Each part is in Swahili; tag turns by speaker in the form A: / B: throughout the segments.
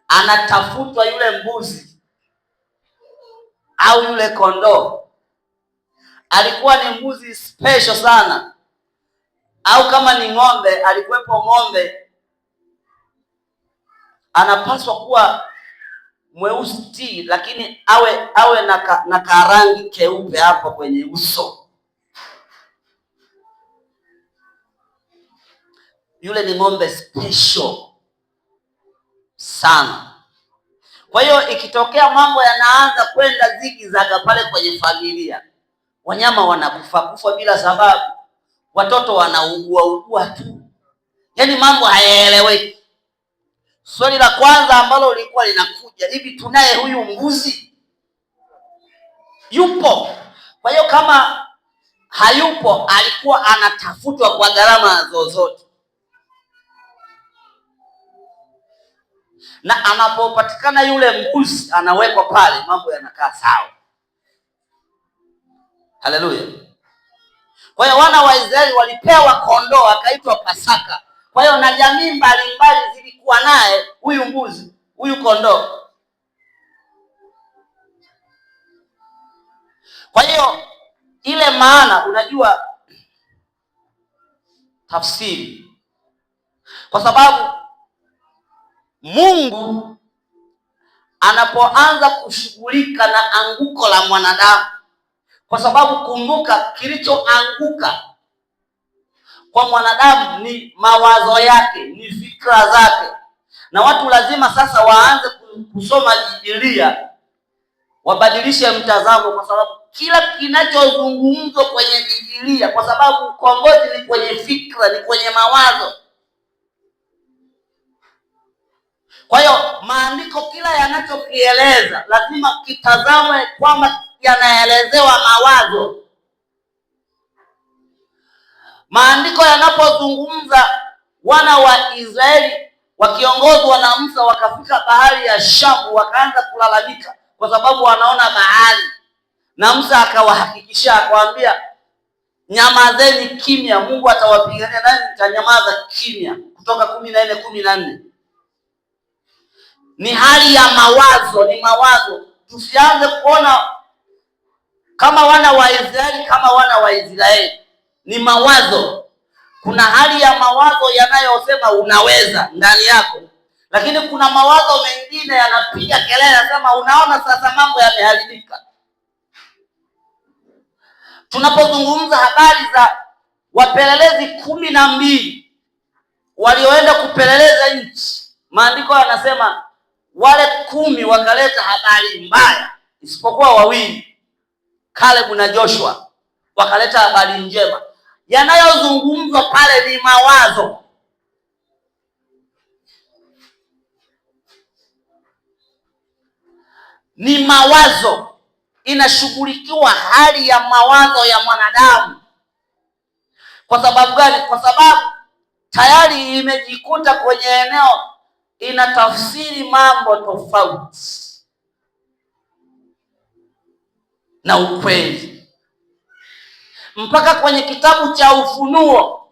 A: anatafutwa yule mbuzi au yule kondoo. Alikuwa ni mbuzi special sana, au kama ni ng'ombe, alikuwepo ng'ombe anapaswa kuwa mweusi, lakini awe na karangi keupe hapo kwenye uso. Yule ni ng'ombe special sana. Kwa hiyo ikitokea mambo yanaanza kwenda zigizaga pale kwenye familia, wanyama wanakufa bila sababu, watoto wanaugua tu, yaani mambo hayaeleweki. Swali la kwanza ambalo lilikuwa linakuja, hivi tunaye huyu mbuzi? Yupo. Kwa hiyo kama hayupo, alikuwa anatafutwa kwa gharama zozote, na anapopatikana yule mbuzi anawekwa pale, mambo yanakaa sawa. Haleluya. Kwa hiyo wana wa Israeli walipewa kondoo akaitwa Pasaka. Kwa hiyo na jamii mbalimbali zilikuwa naye huyu mbuzi, huyu kondoo. Kwa hiyo ile maana, unajua tafsiri, kwa sababu Mungu anapoanza kushughulika na anguko la mwanadamu, kwa sababu kumbuka, kilichoanguka kwa mwanadamu ni mawazo yake, ni fikra zake. Na watu lazima sasa waanze kusoma Biblia, wabadilishe mtazamo, kwa sababu kila kinachozungumzwa kwenye Biblia, kwa sababu ukombozi ni kwenye fikra, ni kwenye mawazo. Kwa hiyo maandiko kila yanachokieleza lazima kitazamwe kwamba yanaelezewa mawazo. Maandiko yanapozungumza wana wa Israeli wakiongozwa na Musa wakafika bahari ya Shamu, wakaanza kulalamika kwa sababu wanaona bahari, na Musa akawahakikishia, akawaambia, nyamazeni kimya, Mungu atawapigania nani mtanyamaza kimya. Kutoka 14:14. Ni hali ya mawazo, ni mawazo. Tusianze kuona kama wana wa Israeli kama wana wa Israeli, ni mawazo. Kuna hali ya mawazo yanayosema unaweza ndani yako, lakini kuna mawazo mengine yanapiga kelele, yanasema unaona sasa mambo yameharibika. Tunapozungumza habari za wapelelezi 12 walioenda kupeleleza nchi, maandiko yanasema wale 10 wakaleta habari mbaya, isipokuwa 2, Caleb na Joshua, wakaleta habari njema. Yanayozungumzwa pale ni mawazo. Ni mawazo. Inashughulikiwa hali ya mawazo ya mwanadamu. Kwa sababu gani? Kwa sababu tayari imejikuta kwenye eneo, inatafsiri mambo tofauti na ukweli. Mpaka kwenye kitabu cha Ufunuo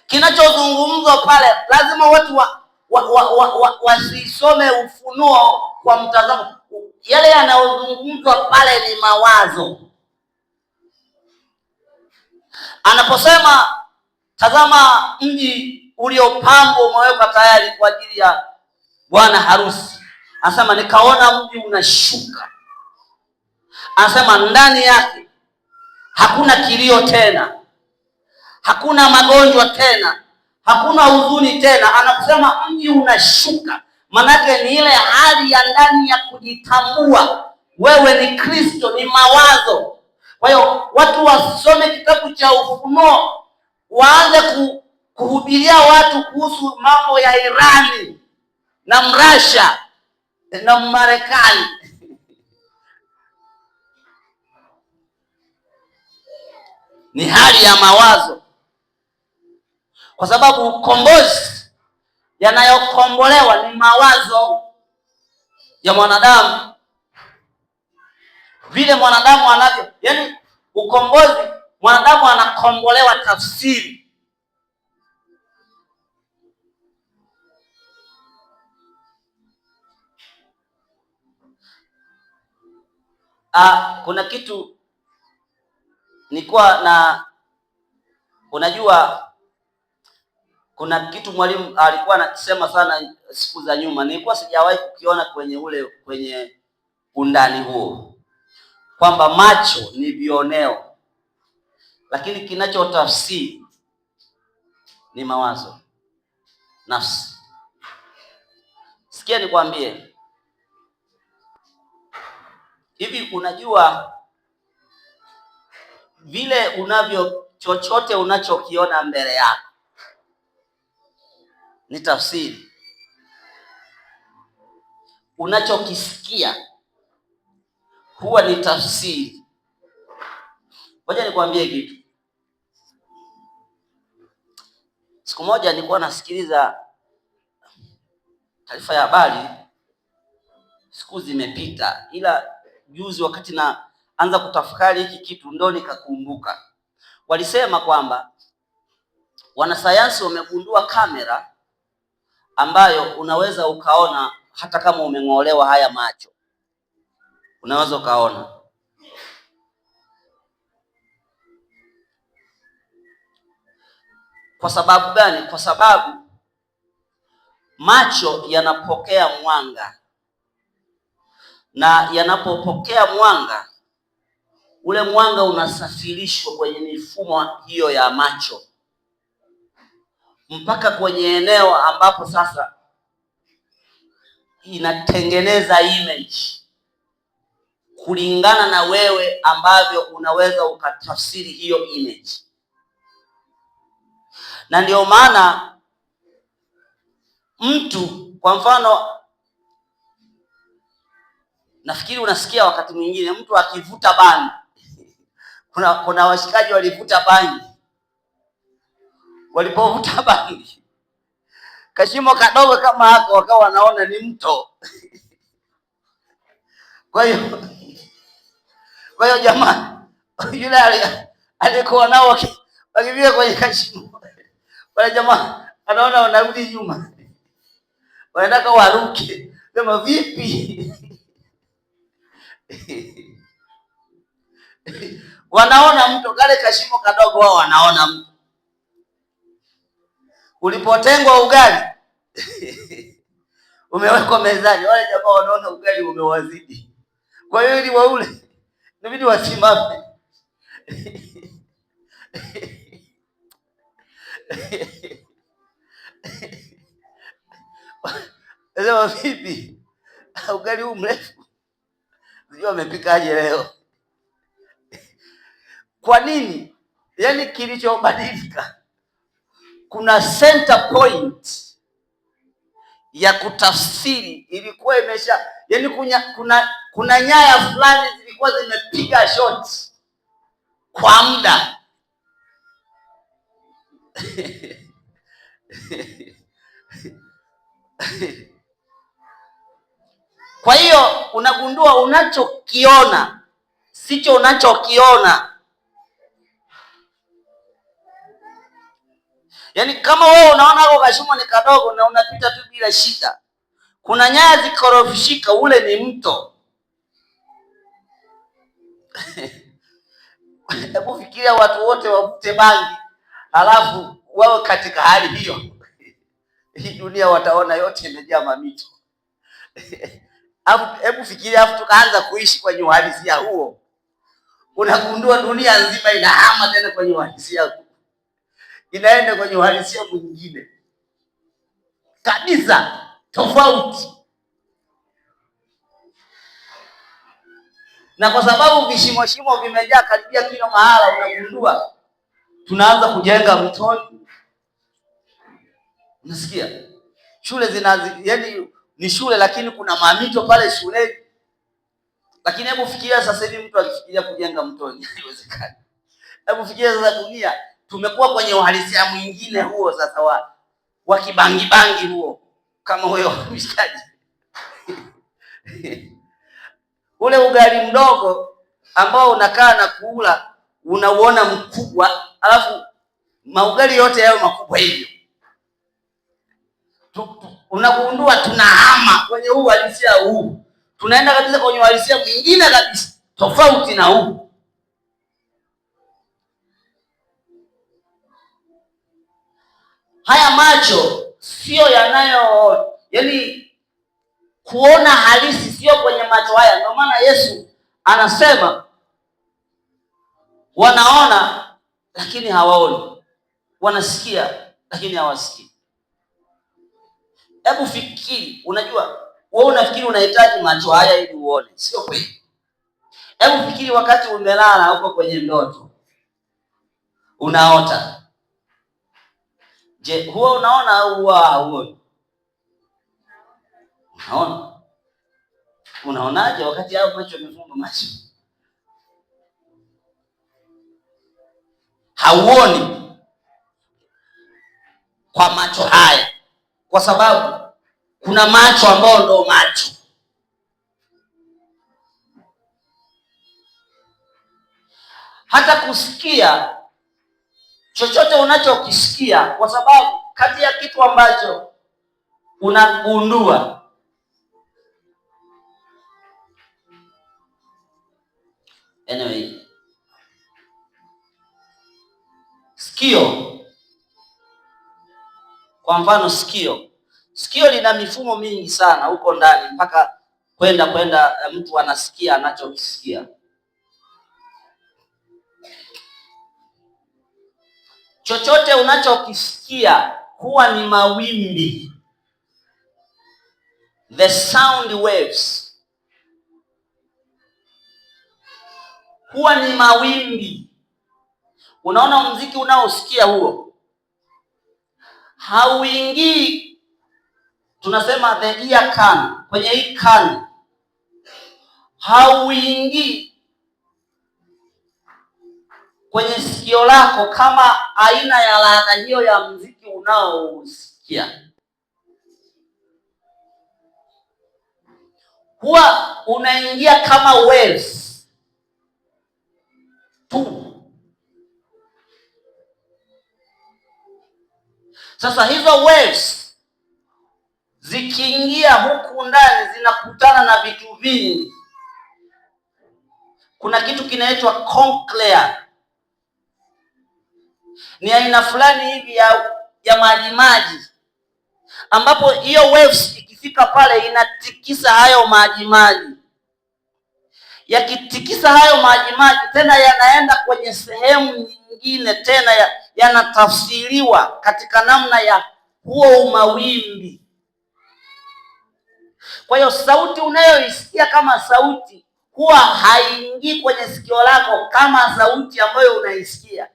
A: kinachozungumzwa pale, lazima watu wasisome Ufunuo kwa mtazamo. Yale yanayozungumzwa pale ni mawazo. Anaposema tazama mji uliopambwa umewekwa tayari kwa ajili ya bwana harusi, anasema nikaona mji unashuka, anasema ndani yake hakuna kilio tena, hakuna magonjwa tena, hakuna huzuni tena. Anaposema mji unashuka, manake ni ile hali ya ndani ya kujitambua wewe ni Kristo, ni mawazo. Kwa hiyo watu wasome kitabu cha Ufunuo, waanze kuhubiria watu kuhusu mambo ya Irani na Mrasha na Marekani. Ni hali ya mawazo, kwa sababu ukombozi, yanayokombolewa ni mawazo ya mwanadamu. Vile mwanadamu anavyo, yaani ukombozi, mwanadamu anakombolewa tafsiri. Kuna kitu nilikuwa na, unajua kuna kitu mwalimu alikuwa anakisema sana siku za nyuma, nilikuwa sijawahi kukiona kwenye undani huo, kwamba macho ni vioneo, lakini kinachotafsiri ni mawazo, nafsi. Sikia nikwambie hivi, unajua vile chochote unachokiona mbele yako ni tafsiri. Unachokisikia huwa ni tafsiri. Ngoja nikwambie kitu. Siku moja nilikuwa nasikiliza taarifa ya habari, siku zimepita, ila juzi wakati naanza kutafakari hiki kitu ndo nikakumbuka. Walisema kwamba wanasayansi wamegundua kamera ambayo unaweza ukaona hata kama umeng'olewa haya macho, unaweza ukaona. Kwa sababu gani? Kwa sababu macho yanapokea mwanga, na yanapopokea mwanga, ule mwanga unasafirishwa kwenye mifumo hiyo ya macho mpaka kwenye eneo ambapo sasa inatengeneza image kulingana na wewe ambavyo unaweza ukatafsiri hiyo image. Na ndio maana mtu, kwa mfano, nafikiri unasikia wakati mwingine mtu akivuta bangi. Kuna washikaji walivuta bangi, walipovuta bangi kashimo kadogo kama hako wakawa wanaona ni mto. Kwa hiyo jamaa yule alikuwa nao wakivia kwenye kashimo, wale jamaa anaona wanarudi nyuma, wanataka waruke, sema vipi? Wanaona mto, kale kashimo kadogo wao wanaona mto. Ulipotengwa ugali umewekwa mezani, wale jamaa wanaona ugali umewazidi. Kwa hiyo ili waule inabidi wasimame. Sema vipi? Ugali huu mrefu, sijui amepikaje leo. Kwa nini? Yaani kilichobadilika, kuna center point ya kutafsiri ilikuwa imesha, yaani kuna nyaya fulani zilikuwa zimepiga shot kwa muda. Kwa hiyo unagundua unachokiona sicho unachokiona. Yaani kama wewe unaona hapo kashimo ni kadogo na unapita tu bila shida, kuna nyaya zikorofishika, ule ni mto. Hebu fikiria watu wote wavute bangi, alafu wao katika hali hiyo. Hii dunia wataona yote imejaa mamito. Hebu fikiria afu tukaanza kuishi kwenye uhalisia huo. Unagundua dunia nzima inahama tena kwenye uhalisia huo, inaenda kwenye uhalisia mwingine kabisa tofauti. Na kwa sababu vishimo vimejaa karibia kila mahala, unagundua tunaanza kujenga mtoni. Unasikia? Shule yaani ni shule lakini kuna mamito pale shuleni. Lakini hebu fikiria sasa hivi mtu akifikiria kujenga mtoni, haiwezekani. Hebu fikiria sasa dunia tumekuwa kwenye uhalisia mwingine huo sasa wa kibangi huo, kama huyo mshikaji. Ule ugali mdogo ambao unakaa na kuula unauona mkubwa, alafu maugali yote yao makubwa hivyo. Unagundua tunahama kwenye uhalisia huu, tunaenda kabisa kwenye uhalisia mwingine kabisa tofauti na huu. Haya macho sio yanayo, yaani kuona halisi sio kwenye macho haya. Ndio maana Yesu anasema wanaona lakini hawaoni, wanasikia lakini hawasikii. Hebu fikiri, unajua wewe unafikiri unahitaji macho haya ili uone, sio kweli. Hebu fikiri wakati umelala huko kwenye ndoto, unaota. Je, huwa unaona au huwa hauoni? Unaona. Unaonaje wakati hapo macho yamefumba macho? Hauoni kwa macho haya, kwa sababu kuna macho ambayo ndo macho. Hata kusikia chochote unachokisikia, kwa sababu kati ya kitu ambacho unagundua anyway, sikio. Kwa mfano sikio lina mifumo mingi sana huko ndani, mpaka kwenda mtu anasikia anachokisikia. Chochote unachokisikia huwa ni mawimbi, the sound waves, huwa ni mawimbi. Unaona muziki unaosikia huo hauingii, tunasema the ear can, kwenye hii can hauingii kwenye sikio lako kama aina ya ladha hiyo ya muziki unaosikia. Huwa unaingia kama waves tu. Sasa hizo waves zikiingia huku ndani zinakutana na vitu vingi. Kuna kitu kinaitwa conclave, ni aina fulani hivi ya maji, ambapo hiyo waves ikifika pale inatikisa hayo maji. Yakitikisa hayo maji tena yanaenda kwenye sehemu nyingine, tena yanatafsiriwa katika namna ya huo mawimbi. Kwa hiyo sauti unayoisikia kama sauti huwa haingii kwenye sikio lako kama sauti ambayo unaisikia.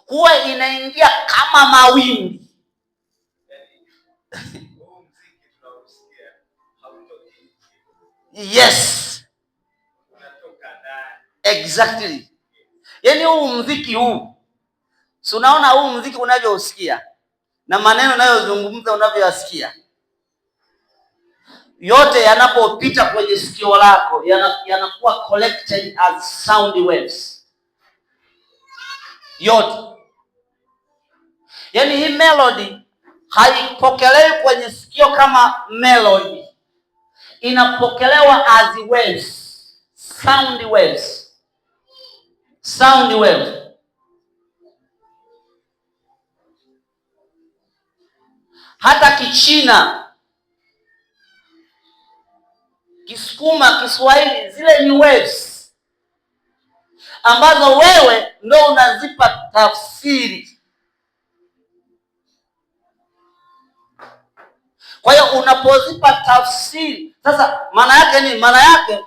A: Huwa inaingia kama mawimbi. Yes, exactly. Yaani huu muziki huu, si unaona huu muziki unavyosikia na maneno unayozungumza unavyoyasikia, yote yanapopita kwenye sikio lako yanakuwa collected as sound waves yote. Yaani hii melody haipokelewi kwenye sikio kama melody, inapokelewa as waves, sound waves, sound waves. Hata Kichina, Kisukuma, Kiswahili, zile ni waves ambazo wewe ndio unazipa tafsiri. Kwa hiyo unapozipa tafsiri, sasa maana yake ni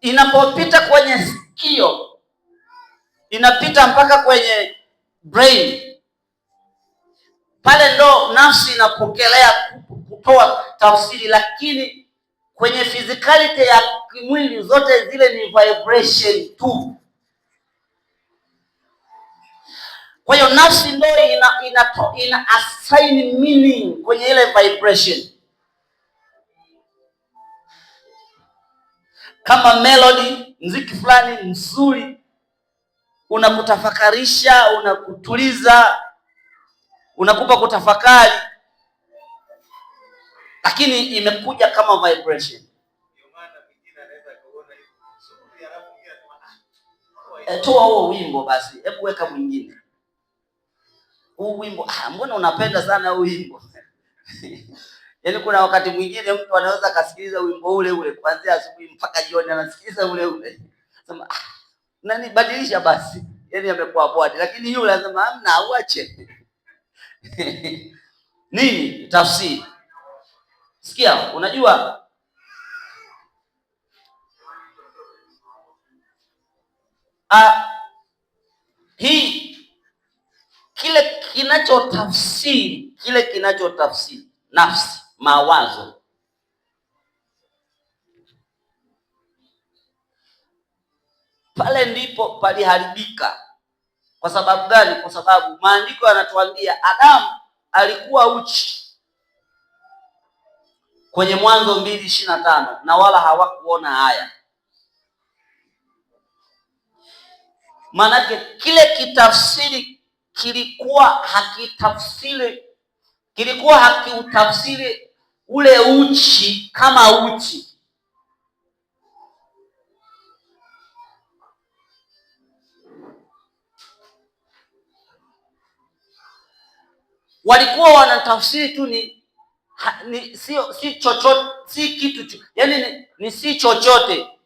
A: inapopita kwenye sikio inapita mpaka kwenye brain, pale ndo nafsi inapokelea kutoa tafsiri, lakini kwenye physicality ya kimwili zote zile ni vibration tu. Kwa hiyo nafsi ndio ina assign meaning kwenye ile vibration. Kama melody, muziki fulani mzuri unakutafakarisha, unakutuliza, unakupa kutafakari, lakini imekuja kama vibration. Toa huo wimbo basi, hebu weka mwingine. Huu wimbo mbona unapenda sana huu wimbo? Yaani kuna wakati mwingine mtu anaweza kasikiliza wimbo ule ule kuanzia asubuhi mpaka jioni, anasikiliza ule ule. Sema nani badilisha basi. Yaani amekuwa bwadi, lakini yule anasema hamna, uache. Nini tafsiri? Sikia, unajua hii kile kinachotafsiri nafsi, mawazo, pale ndipo paliharibika. Kwa sababu gani? Kwa sababu maandiko yanatuambia Adamu alikuwa uchi kwenye Mwanzo 2:25, na wala hawakuona haya. Maanake kile kitafsiri kilikuwa hakiutafsiri ule uchi kama uchi. Walikuwa wanatafsiri tu si chochote, si kitu, yaani ni si chochote.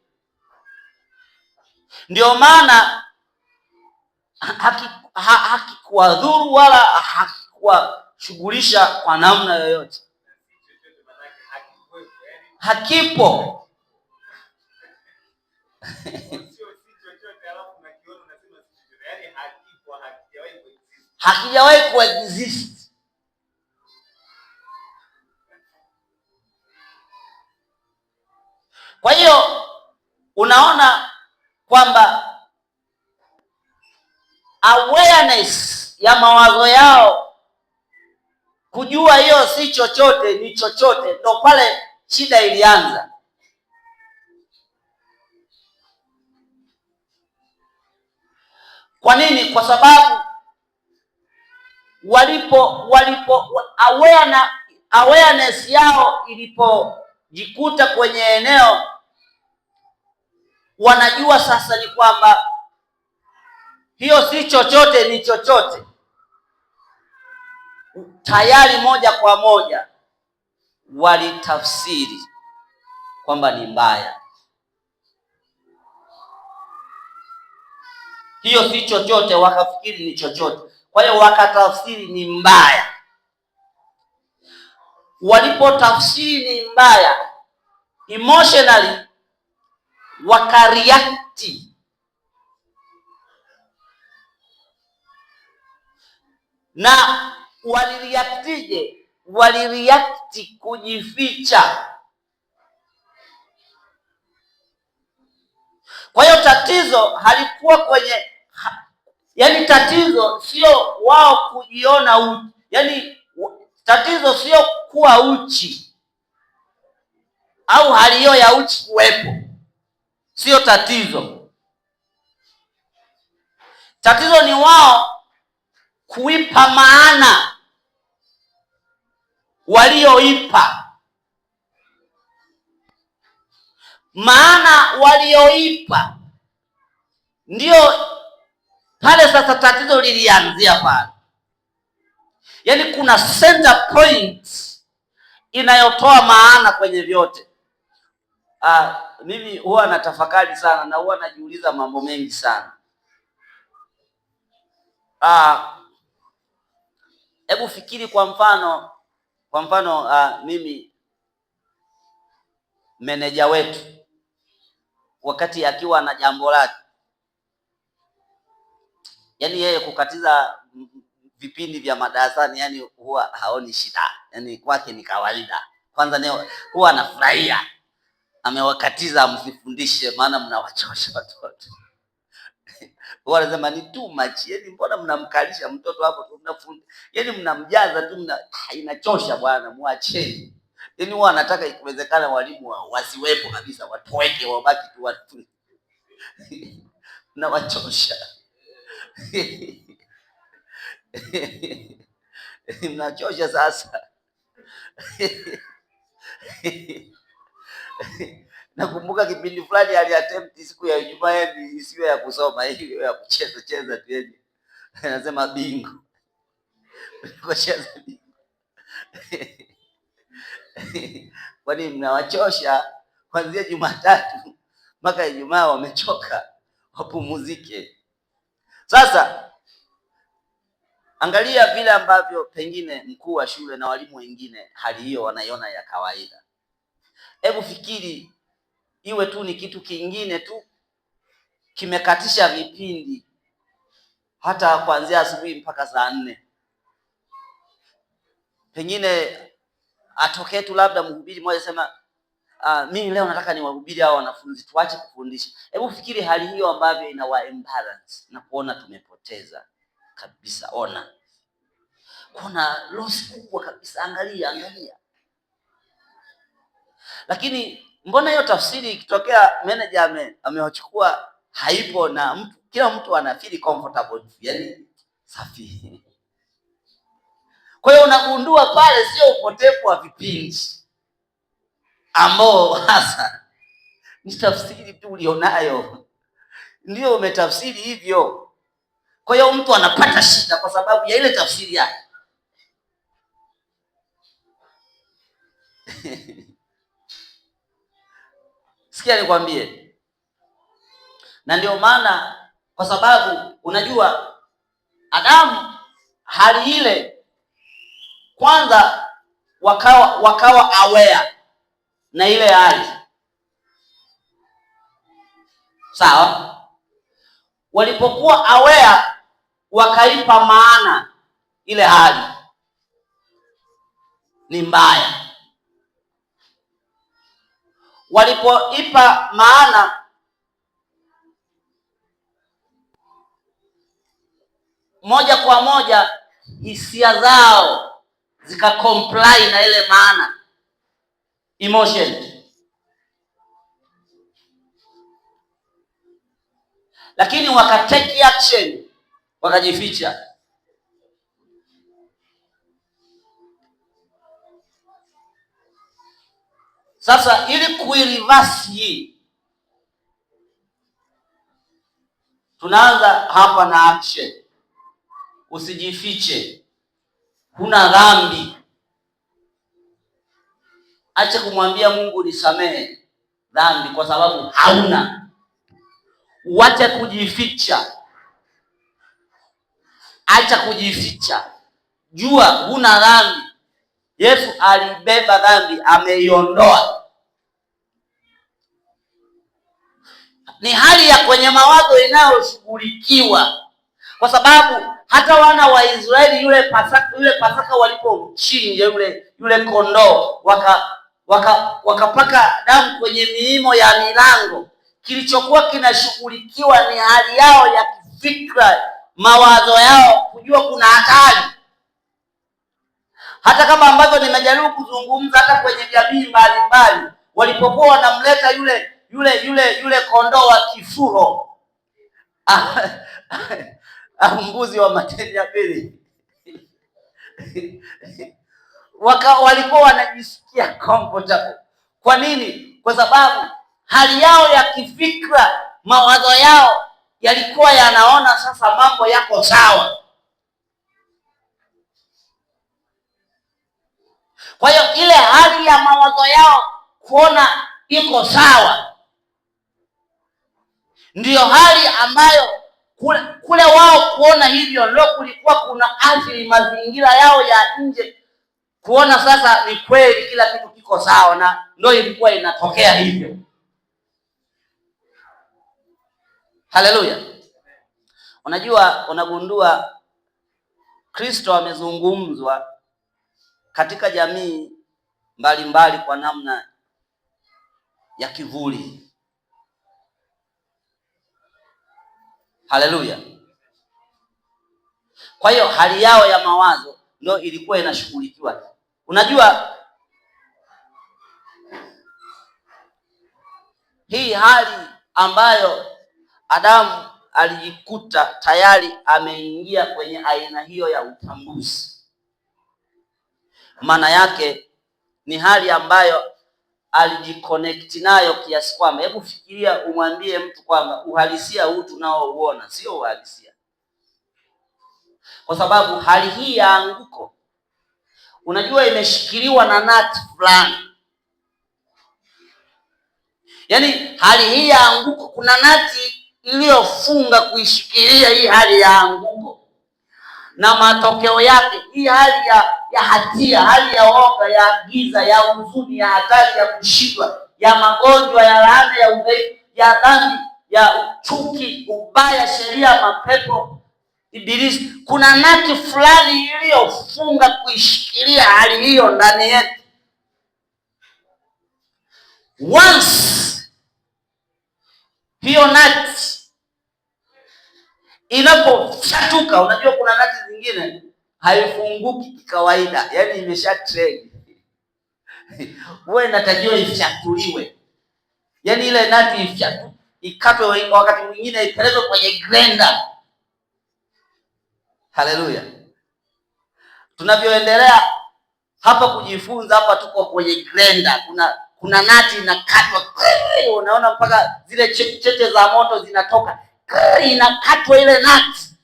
A: Ndio maana hakikuwadhuru wala hakikuwashughulisha kwa namna yoyote. Hakipo. Hakijawahi kuexist. Kwa hiyo unaona kwamba awareness ya mawazo yao kujua hiyo si chochote ni chochote, ndo pale shida ilianza. Kwa nini? Kwa sababu awareness yao ilipojikuta kwenye eneo, wanajua sasa ni kwamba hiyo si chochote ni chochote, tayari moja kwa moja walitafsiri kwamba ni mbaya. Hiyo si chochote, wakafikiri ni chochote, kwa hiyo wakatafsiri ni mbaya. Walipotafsiri ni mbaya, emotionally wakareacti. Na walireactije? Walireacti kujificha. Kwa hiyo tatizo halikuwa kwenye yaani tatizo sio wao kujiona uchi, yaani tatizo sio kuwa uchi au hali hiyo ya uchi kuwepo, sio tatizo. Tatizo ni wao kuipa maana walioipa. Maana walioipa ndio pale sasa tatizo lilianzia pale. Yaani kuna center point inayotoa maana kwenye vyote. Mimi huwa natafakari sana na huwa najiuliza mambo mengi sana. Hebu fikiri kwa mfano mimi meneja wetu wakati akiwa na jambo lake, yaani yeye kukatiza vipindi vya madarasani, yaani huwa haoni shida, yaani kwake ni kawaida. Kwanza huwa anafurahia amewakatiza, msifundishe maana mnawachosha watoto. Huwa anasema ni too much, yaani mbona mnamkalisha mtoto hapo tu mnafundisha, yaani mnamjaza tu inachosha bwana, muacheni. Yaani huwa anataka ikiwezekana walimu wasiwepo kabisa, watoweke, wabaki tu watu. Mnawachosha. Mnachosha sasa. Nakumbuka kipindi fulani aliattempt siku ya Ijumaa isiwe ya kusoma, hiyo ya kucheza cheza tu yeye. Anasema bingo. Kucheza bingo. Kwani mnawachosha kuanzia Jumatatu mpaka Ijumaa, wamechoka, wapumzike. Sasa angalia vile ambavyo pengine mkuu wa shule na walimu wengine hali hiyo wanaiona ya kawaida. Hebu fikiri iwe tu ni kitu kingine tu kimekatisha vipindi hata kuanzia asubuhi mpaka saa 4. Pengine atokee tu labda mhubiri mmoja sema mimi leo nataka niwahubiri hao wanafunzi, tuache kufundisha. Hebu fikiri hali hiyo ambavyo inawa imbalance na kuona tumepoteza kabisa. Ona, kuna loss kubwa kabisa. Angalia. Lakini mbona hiyo tafsiri ikitokea manager amewachukua haipo na kila mtu ana feel comfortable, yani safi. Kwa hiyo unagundua pale sio upotevu wa vipindi ambao hasa ni tafsiri tu ulionayo ndio umetafsiri hivyo. Kwa hiyo mtu anapata shida kwa sababu ya ile tafsiri yake. Sikia nikwambie, na ndio maana, kwa sababu unajua Adamu hali ile kwanza wakawa aware na ile hali, sawa. Walipokuwa aware wakaipa maana ile hali ni mbaya. Walipoipa maana, moja kwa moja hisia zao zikacomply na ile maana, emotion. Lakini wakatake action, wakajificha. Sasa ili kuireverse hii, tunaanza hapa na action. Usijifiche, huna dhambi. Acha kumwambia Mungu nisamehe dhambi kwa sababu hauna. Uache kujificha, acha kujificha, jua huna dhambi. Yesu alibeba dhambi, ameiondoa. Ni hali ya kwenye mawazo inayoshughulikiwa, kwa sababu hata wana wa Israeli yule Pasaka walipomchinja yule kondoo, wakapaka damu kwenye miimo ya milango, kilichokuwa kinashughulikiwa ni hali yao ya kifikra, mawazo yao kujua kuna hatari. Hata kama ambavyo nimejaribu kuzungumza hata kwenye jamii mbalimbali, walipokuwa wanamleta yule kondoo wa kifuro, mbuzi wa matendo ya pili, walikuwa wanajisikia comfortable. Kwa nini? Kwa sababu hali yao ya kifikra, mawazo yao yalikuwa yanaona sasa mambo yako sawa. Kwa hiyo ile hali ya mawazo yao kuona iko sawa ndiyo hali ambayo kule wao kuona hivyo ndio kulikuwa kuna athiri mazingira yao ya nje, kuona sasa ni kweli kila kitu kiko sawa, na ndio ilikuwa inatokea hivyo. Haleluya. Unajua, unagundua Kristo amezungumzwa katika jamii mbalimbali kwa namna ya kivuli. Haleluya. Kwa hiyo hali yao ya mawazo ndio ilikuwa inashughulikiwa. Unajua, hii hali ambayo Adamu alijikuta tayari ameingia kwenye aina hiyo ya utambuzi, maana yake ni hali ambayo alijiconnect nayo kiasi kwamba, hebu fikiria umwambie mtu kwamba uhalisia huu tunaouona sio uhalisia, kwa sababu hali hii ya anguko unajua imeshikiliwa na nati fulani. Yaani hali hii ya anguko kuna nati iliyofunga kuishikilia hii hali ya anguko, na matokeo yake hii hali ya hatia, hali ya woga, ya giza, ya huzuni, ya hatari, ya kushindwa, ya magonjwa, ya laana, ya udhaifu, ya dhambi, ya chuki, ubaya, sheria, mapepo, ibilisi, kuna nati fulani iliyofunga kuishikilia hali hiyo ndani yetu. Once hiyo nati inapofyatuka, unajua kuna nati zingine haifunguki kikawaida, yaani imesha trade wewe inatakiwa ifyatuliwe, yaani ile nati ifyatu ikatwe, wakati mwingine ipelekwe kwenye grinder. Haleluya! Tunavyoendelea hapa kujifunza hapa, tuko kwenye grinder, kuna nati inakatwa, unaona mpaka zile cheche za moto zinatoka, inakatwa ile nati.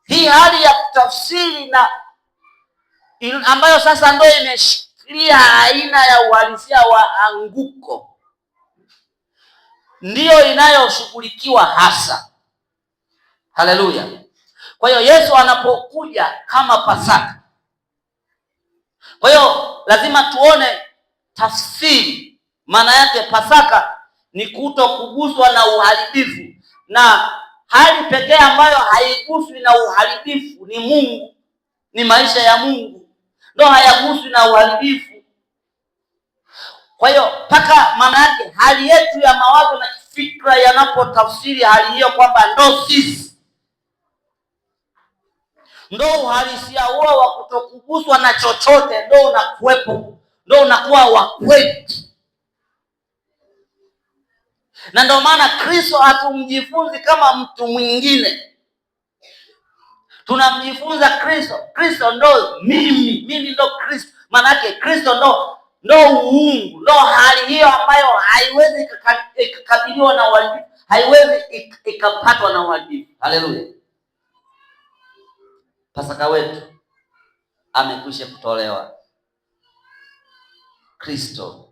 A: Hii hali ya kutafsiri na ambayo sasa ndio imeshikilia aina ya uhalisia wa anguko, ndiyo inayoshughulikiwa hasa. Haleluya! Kwa hiyo Yesu anapokuja kama Pasaka, kwa hiyo lazima tuone tafsiri. Maana yake Pasaka ni kutokuguswa na uharibifu, na hali pekee ambayo haiguswi na uharibifu ni Mungu, ni maisha ya Mungu ndio hayaguswi na uharibifu. Kwa hiyo mpaka maana yake hali yetu ya mawazo na fikra yanapotafsiri hali hiyo kwamba ndo sisi, ndo uhalisia huo wa kutokuguswa na chochote ndo unakuwepo, ndo unakuwa wa kweli. Na ndio maana Kristo hatumjifunzi kama mtu mwingine, tunamjifunza Kristo. Kristo ndo mimi ndo Kristo. Maana yake Kristo ndo uungu, ndo hali hiyo ambayo haiwezi ikakabiliwa na uharibifu, haiwezi ikapatwa na uharibifu. Haleluya! Pasaka wetu amekwisha kutolewa. Kristo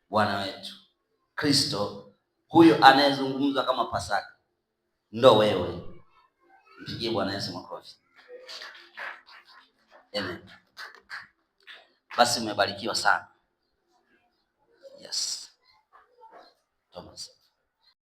A: Bwana wetu, Kristo huyo anayezungumzwa kama Pasaka ndo wewe. Mpigie Bwana Yesu makofi. Amen. Basi umebarikiwa sana. Yes. Thomas.